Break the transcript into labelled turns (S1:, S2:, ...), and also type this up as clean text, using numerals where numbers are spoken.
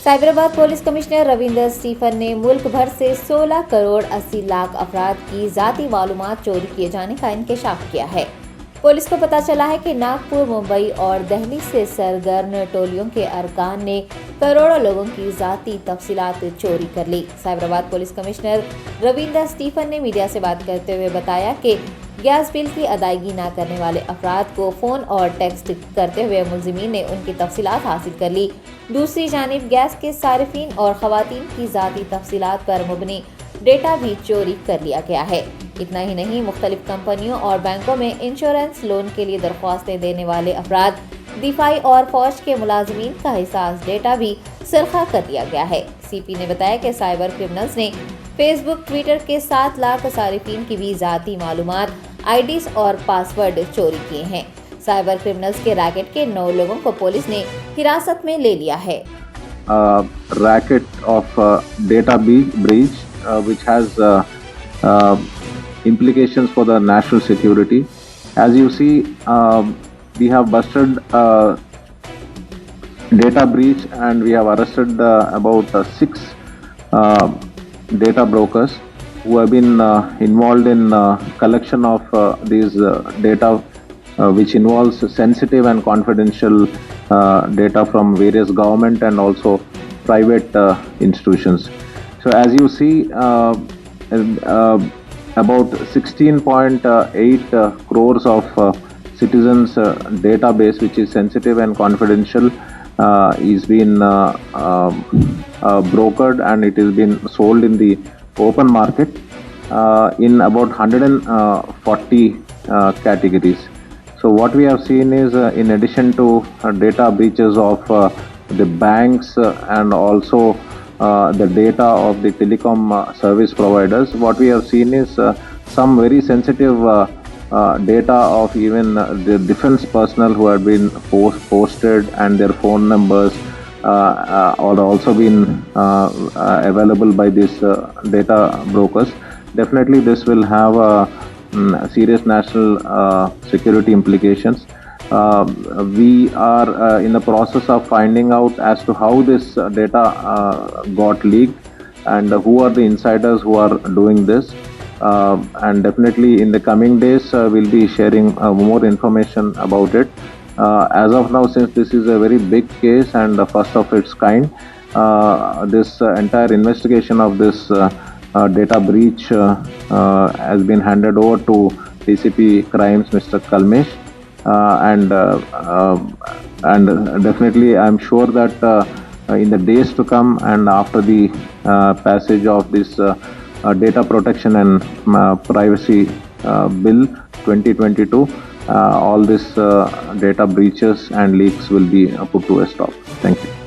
S1: Cyberabad police commissioner Ravinder Stephen ने मुल्क भर से 16 करोड़ 80 लाख अफराद की जाती मालूमात चोरी किए जाने का इंकशाफ किया है। पुलिस को पता चला है कि नागपुर, मुंबई और दिल्ली से सरगर्म टोलियों के अरकान ने करोड़ों लोगों की जाती तफसीलात चोरी कर ली। Cyberabad police commissioner Ravinder Stephen ने मीडिया से बात करते हुए बताया कि गैस बिल की अदायगी न करने वाले अफराद को फ़ोन और टेक्स्ट करते हुए मुलजिमीन ने उनकी तफसीलात हासिल कर ली। दूसरी जानिब गैस के सारिफीन और ख़वातीन की ज़ाती तफसीलात पर मुबनी डेटा भी चोरी कर लिया गया है। इतना ही नहीं, मुख्तलिफ कंपनियों और बैंकों में इंश्योरेंस लोन के लिए दरख्वास्तें देने वाले अफराद, दिफाई और फौज के मुलाजमीन का हिसास डेटा भी सरखा कर लिया गया है। सीपी ने बताया कि साइबर क्रिमिनल्स ने फेसबुक, ट्विटर के 7 लाख सारिफीन की भी ज़ाती मालूमात, आईडीज और पासवर्ड चोरी किए हैं। साइबर क्रिमिनल्स के रैकेट के 9 लोगों को पुलिस ने हिरासत में ले लिया है।
S2: Racket of data breach which has implications for the national security. As you see, we have busted data breach and we have arrested about 6 data brokers who have been involved in collection of these data which involves sensitive and confidential data from various government and also private institutions. So as you see, about 16.8 crores of citizens database which is sensitive and confidential is been brokered, and it is been sold in the open market in about 140 categories. So what we have seen is in addition to data breaches of the banks and also the data of the telecom service providers, what we have seen is some very sensitive data of even the defense personnel who have been posted, and their phone numbers are also been available by these data brokers. Definitely this will have serious national security implications. We are in the process of finding out as to how this data got leaked and who are the insiders who are doing this. And definitely in the coming days we'll be sharing more information about it. As of now, since this is a very big case and the first of its kind, this entire investigation of this data breach has been handed over to DCP Crimes, Mr. Kalmesh, and definitely I'm sure that in the days to come and after the passage of this data protection and privacy bill 2022, all this data breaches and leaks will be put to a stop. Thank you.